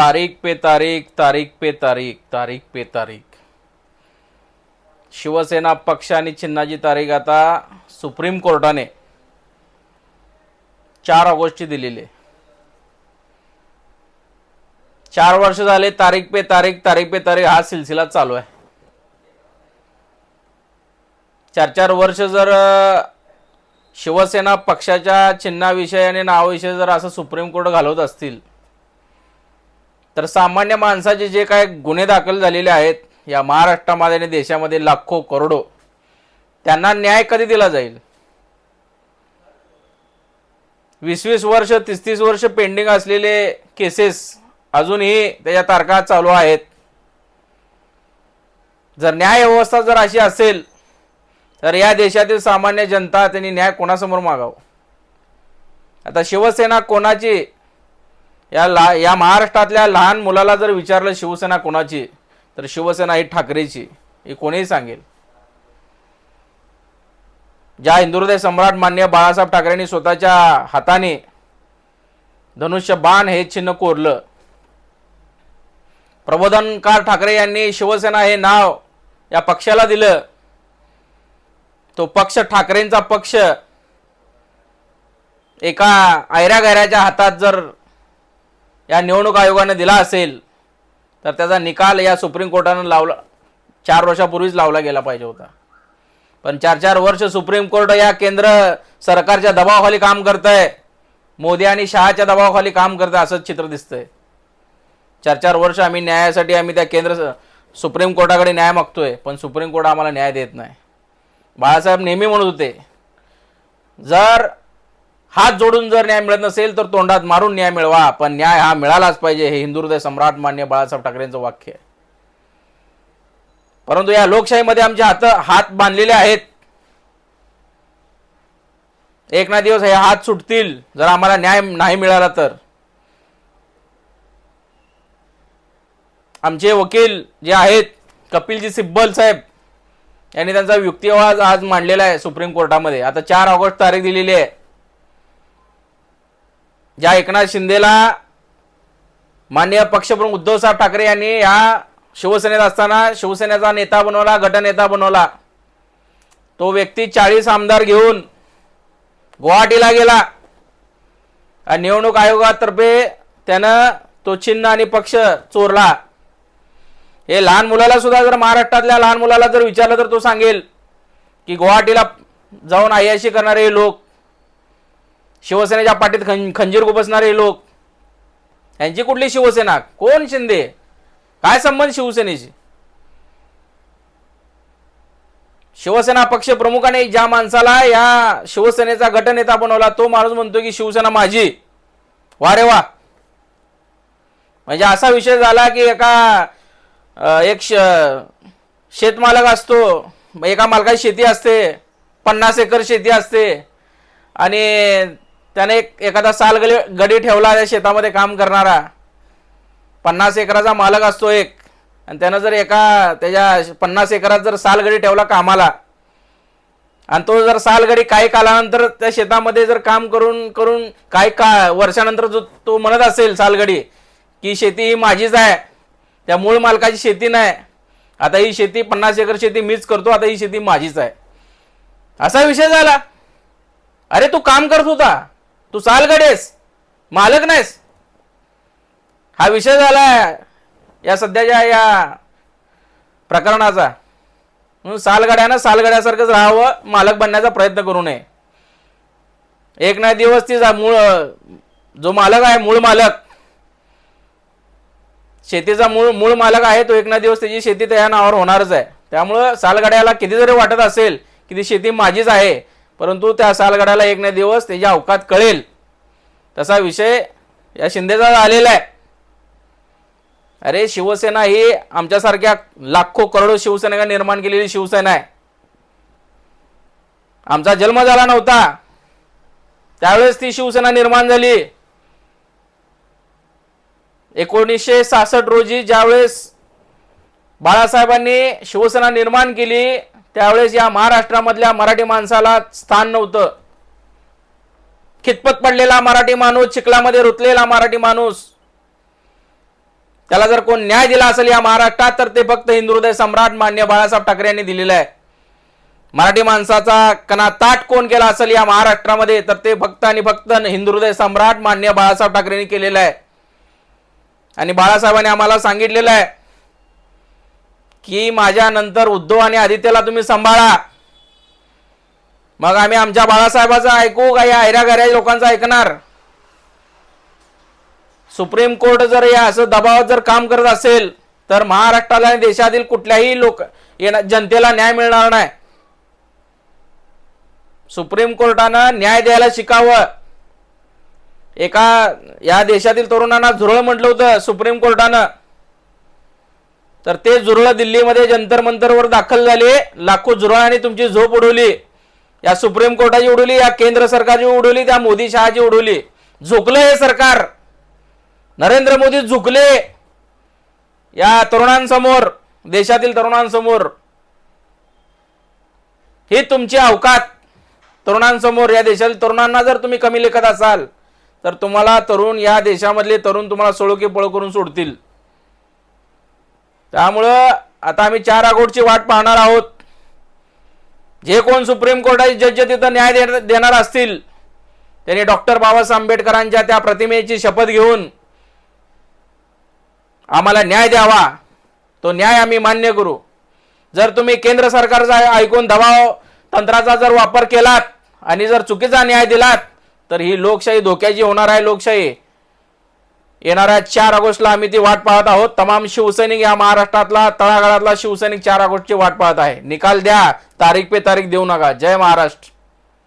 तारीख पे तारीख, तारीख पे तारीख, तारीख पे तारीख. शिवसेना पक्ष आणि चिन्हाची तारीख आता सुप्रीम कोर्टाने 4 ऑगस्टची दिलेली आहे. 4 वर्ष झाले तारीख पे तारीख, तारीख पे तारीख हा सिलसिला चालू आहे. 4 वर्ष जर शिवसेना पक्षाच्या चिन्हाविषयी आणि नावाविषयी जर असं सुप्रीम कोर्ट घालवत असतील तर सामान्य माणसाचे जे काय गुन्हे दाखल झालेले आहेत या महाराष्ट्रामध्ये आणि देशामध्ये लाखो करोडो, त्यांना न्याय कधी दिला जाईल? 20-20 वर्ष 30-30 वर्ष पेंडिंग असलेले केसेस अजूनही त्याच्या तारखा चालू आहेत. जर न्याय व्यवस्था जर अशी असेल तर या देशातील सामान्य जनता त्यांनी न्याय कोणासमोर मागावं? आता शिवसेना कोणाची, या महाराष्ट्रातल्या लहान मुलाला जर विचारलं शिवसेना कोणाची तर शिवसेना ही ठाकरेची, हे कोणीही सांगेल. ज्या हिंदुहृदय सम्राट माननीय बाळासाहेब ठाकरेंनी स्वतःच्या हाताने धनुष्यबाण हे चिन्ह कोरलं, प्रबोधनकार ठाकरे यांनी शिवसेना हे नाव या पक्षाला दिलं, तो पक्ष ठाकरेंचा पक्ष एका ऐऱ्यागैऱ्याच्या हातात जर या निवडणूक आयोगाने दिला असेल तर त्याचा निकाल या सुप्रीम कोर्टाने लावला 4 वर्षापूर्वीच लावला गेला पाहिजे होता. पण 4 वर्ष सुप्रीम कोर्ट या केंद्र सरकारच्या दबावाखाली काम करत आहे, मोदी आणि शहाच्या दबावाखाली काम करत आहे असंच चित्र दिसतंय. 4 वर्ष आम्ही न्यायासाठी आम्ही त्या केंद्र सुप्रीम कोर्टाकडे न्याय मागतोय, पण सुप्रीम कोर्ट आम्हाला न्याय देत नाही. बाळासाहेब नेहमी म्हणत होते, जर हात जोडून जर न्याय मिळत नसेल तर तोंडात मारून न्याय मिळवा, पण न्याय हा मिळालाच पाहिजे, हे हिंदुहृदय सम्राट माननीय बाळासाहेब ठाकरेंचं वाक्य आहे. परंतु या लोकशाहीमध्ये आमचे हात बांधलेले आहेत. एक ना दिवस हे हात सुटतील जर आम्हाला न्याय नाही मिळाला तर. आमचे वकील जे आहेत कपिलजी सिब्बल साहेब यांनी त्यांचा युक्तिवाद आज मांडलेला आहे सुप्रीम कोर्टामध्ये. आता 4 ऑगस्ट तारीख दिलेली आहे. ज्या एकनाथ शिंदेला माननीय पक्षप्रमुख उद्धव साहेब ठाकरे यांनी या शिवसेनेत असताना शिवसेनेचा नेता बनवला, गटनेता बनवला, तो व्यक्ती 40 आमदार घेऊन गुवाहाटीला गेला आणि निवडणूक आयोगातर्फे त्यानं तो चिन्ह आणि पक्ष चोरला. हे लहान मुलाला सुद्धा जर महाराष्ट्रातल्या लहान मुलाला जर विचारलं तर तो सांगेल की गुवाहाटीला जाऊन आयाशी करणारे लोक, शिवसेनेच्या पाठीत खंजीर खुपसणारे लोक, यांची कुठली शिवसेना? कोण शिंदे? काय संबंध शिवसेनेशी? शिवसेना पक्ष प्रमुखाने ज्या माणसाला या शिवसेनेचा गटनेता बनवला तो माणूस म्हणतो की शिवसेना माझी. वा रे वा. म्हणजे असा विषय झाला की एक शेतमालक असतो, एका मालकाची शेती असते, 50 एकर शेती असते आणि त्याने एखादा साल गडी ठेवला त्या शेतामध्ये काम करणारा. 50 एकराचा मालक असतो एक, आणि त्यानं जर त्याच्या 50 एकरात जर सालगडी ठेवला कामाला आणि तो जर सालगडी काही कालानंतर त्या शेतामध्ये जर काम करून काही वर्षानंतर जो तो म्हणत असेल सालगडी की शेती ही माझीच आहे, त्या मूळ मालकाची शेती नाही, आता ही शेती 50 एकर शेती मीच करतो, आता ही शेती माझीच आहे, असा विषय झाला. अरे तू काम करत होता, तू सालगडेस, मालक नाहीस. हा विषय झाला या सध्याच्या या प्रकरणाचा. म्हणून सालगड्यासारखंच राहावं, मालक बनण्याचा प्रयत्न करू नये. एक ना दिवस ती जो मालक आहे, मूळ मालक, शेतीचा मूळ मालक आहे, तो एक ना दिवस त्याची शेती त्या नावावर होणारच आहे. त्यामुळं सालगड्याला किती जरी वाटत असेल की ती शेती माझीच आहे, परंतु त्या सालगड्याला एक ना दिवस त्याची अवकात कळेल. तसा विषय या शिंदेचा आलेला आहे. अरे शिवसेना ही आमच्यासारख्या लाखो करोडो शिवसैनिकांनी निर्माण केलेली शिवसेना आहे. आमचा जन्म झाला नव्हता त्यावेळेस ती शिवसेना निर्माण झाली. 1966 रोजी ज्यावेळेस बाळासाहेबांनी शिवसेना निर्माण केली त्यावेळेस या महाराष्ट्रामधल्या मराठी माणसाला स्थान नव्हतं. खितपत पडलेला मराठी माणूस, चिखलामध्ये रुतलेला मराठी माणूस, त्याला जर कोण न्याय दिला असेल या महाराष्ट्रात तर ते फक्त हिंदू हृदय सम्राट मान्य बाळासाहेब ठाकरे यांनी दिलेला आहे. मराठी माणसाचा कणा ताट कोण केला असेल या महाराष्ट्रामध्ये तर ते फक्त आणि फक्त हिंदू हृदय सम्राट मान्य बाळासाहेब ठाकरेंनी केलेलं आहे. आणि बाळासाहेबांनी आम्हाला सांगितलेलं आहे की माझ्या नंतर उद्धव आणि आदित्यला तुम्ही सांभाळा. मग आम्ही आमच्या बाळासाहेबांचं ऐकू का या ऐरागऱ्या लोकांचं ऐकणार? सुप्रीम कोर्ट जर या असं दबावात जर काम करत असेल तर महाराष्ट्राला आणि देशातील कुठल्याही जनतेला न्याय मिळणार नाही. सुप्रीम कोर्टानं न्याय द्यायला शिकावं. एका या देशातील तरुणांना झुरळ म्हटलं होतं सुप्रीम कोर्टानं, तर ते झुरळ दिल्लीमध्ये जंतर मंतरवर दाखल झाले. लाखो झुरळांनी तुमची झोप उडवली. या सुप्रीम कोर्टाची उडवली, या केंद्र सरकारची उडवली, त्या मोदी शहाची उडवली. झुकलं हे सरकार. नरेंद्र मोदी झुकले या तरुणांसमोर, देशातील तरुणांसमोर. ही तुमची अवकात तरुणांसमोर. या देशातील तरुणांना जर तुम्ही कमी लेखत असाल तर तुम्हाला तरुण, या देशामधले तरुण तुम्हाला सोळो की पळ करून सोडतील. त्यामुळं आता आम्ही 4 ऑगस्टची वाट पाहणार आहोत. जे कोण सुप्रीम कोर्टाचे जज तिथं न्याय देणार असतील त्यांनी डॉक्टर बाबासाहेब आंबेडकरांच्या त्या प्रतिमेची शपथ घेऊन आम्हाला न्याय द्यावा. तो न्याय आम्ही मान्य करू. जर तुम्ही केंद्र सरकारचा ऐकून दबाव तंत्राचा जर वापर केलात आणि जर चुकीचा न्याय दिलात तर ही लोकशाही धोक्याची होणार आहे. लोकशाही येणाऱ्या 4 ऑगस्टला आम्ही ती वाट पाहत आहोत. तमाम शिवसैनिक, या महाराष्ट्रातला तळागाळातला शिवसैनिक 4 ऑगस्टची वाट पाहत आहे. निकाल द्या, तारीख पे तारीख देऊ नका. जय महाराष्ट्र.